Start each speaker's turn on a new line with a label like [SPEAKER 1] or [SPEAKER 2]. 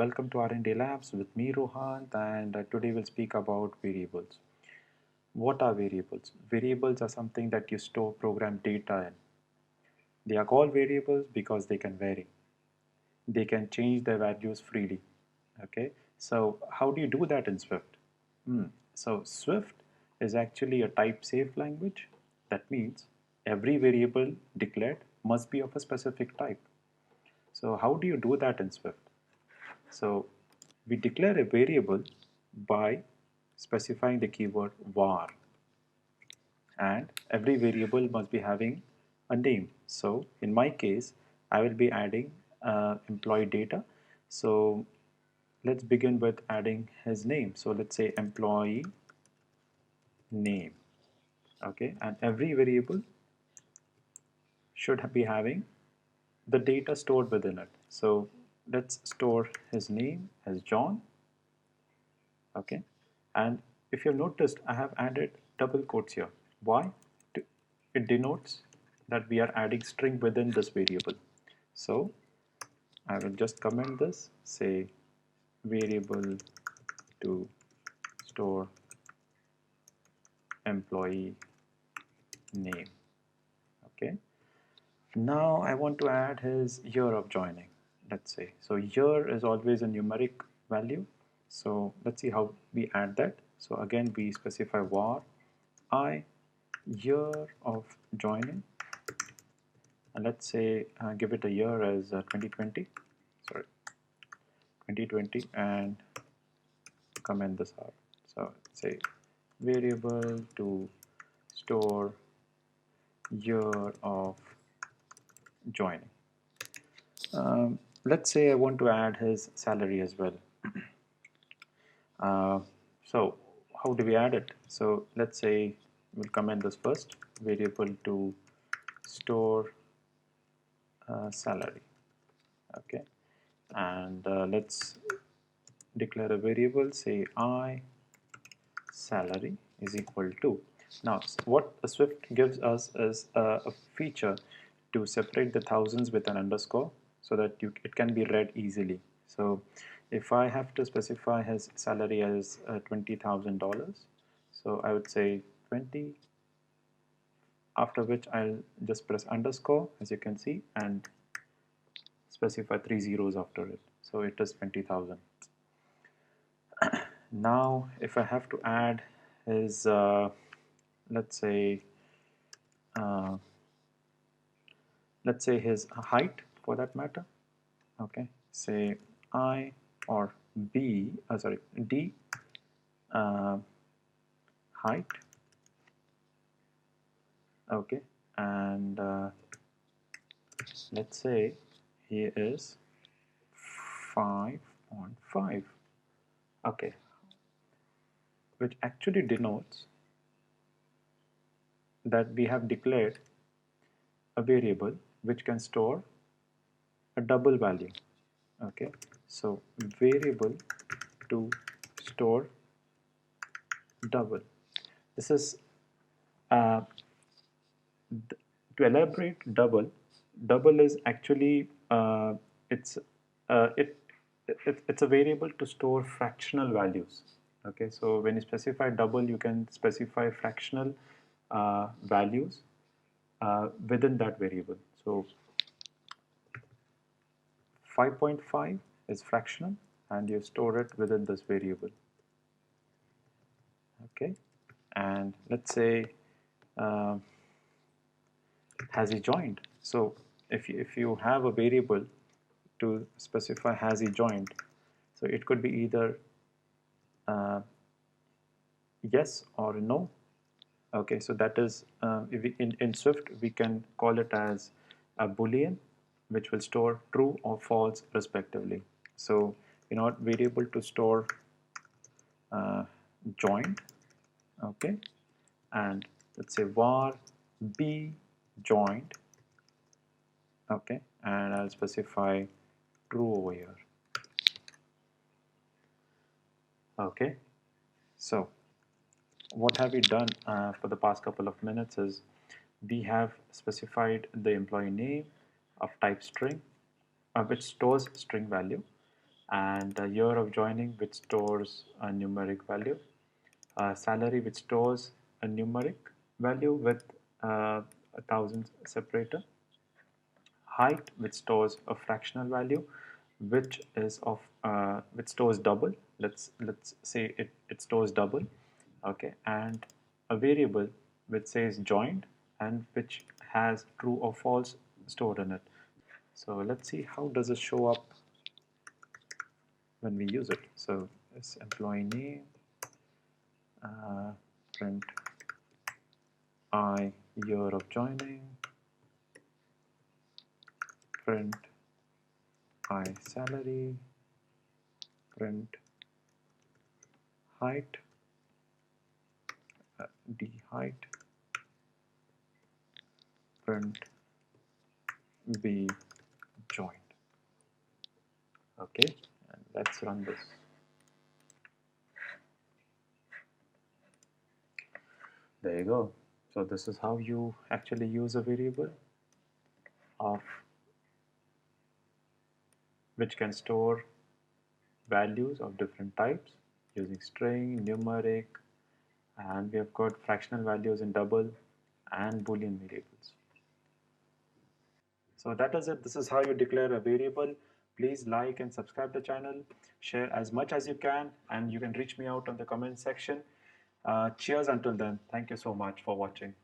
[SPEAKER 1] welcome to R&D Labs with me Rohan, and today we'll speak about variables. What are variables? Variables are something that you store program data in. They are called variables because they can vary. They can change their values freely. Okay, so how do you do that in Swift? So Swift is actually a type-safe language. That means every variable declared must be of a specific type. So how do you do that in Swift? So we declare a variable by specifying the keyword var, and every variable must be having a name. So in my case, I will be adding employee data. So let's begin with adding his name. So let's say employee name. Okay, and every variable should be having the data stored within it. So let's store his name as John. Okay, and if you've noticed, I have added double quotes here. Why? It denotes that we are adding string within this variable. So I will just comment this, say variable to store employee name. Okay, now I want to add his year of joining, let's say. So year is always a numeric value, so let's see how we add that. So again, we specify var I year of joining, and let's say give it a year as 2020, sorry, 2020, and comment this out. So say variable to store year of joining. Let's say I want to add his salary as well. So how do we add it? So let's say we'll comment this first, variable to store salary. Okay, and let's declare a variable, say I salary is equal to. Now what Swift gives us is a feature to separate the thousands with an underscore so that it can be read easily. So if I have to specify his salary as $20,000, so I would say 20, after which I'll just press underscore, as you can see, and specify 3 zeros after it. So it is 20,000. Now if I have to add his let's say his height for that matter. Okay, say I or B, sorry, D height. Okay, and let's say he is 5.5. Okay, which actually denotes that we have declared a variable which can store a double value. Okay, so variable to store double. This is to elaborate double. Double is actually it's it's a variable to store fractional values. Okay, so when you specify double, you can specify fractional values within that variable. So 5.5 is fractional, and you store it within this variable. Okay, and let's say has he joined? So if you have a variable to specify has he joined, so it could be either yes or no. Okay, so that is in Swift we can call it as a boolean, which will store true or false respectively. So in our variable to store joined, okay, and let's say var b joined, okay, and I'll specify true over here. Okay, so what have we done for the past couple of minutes is we have specified the employee name of type string, which stores string value, and a year of joining, which stores a numeric value, salary, which stores a numeric value with a thousand separator, height, which stores a fractional value, which stores double. Let's say it stores double, okay, and a variable which says joined and which has true or false stored in it. So let's see how does it show up when we use it. So this employee name, print I, year of joining, print I, salary, print height, d height, print b, joined. Okay, and let's run this. There you go. So this is how you actually use a variable of which can store values of different types using string, numeric, and we have got fractional values in double and boolean variables. So that is it. This is how you declare a variable. Please like and subscribe the channel, share as much as you can, and you can reach me out on the comment section. Cheers until then. Thank you so much for watching.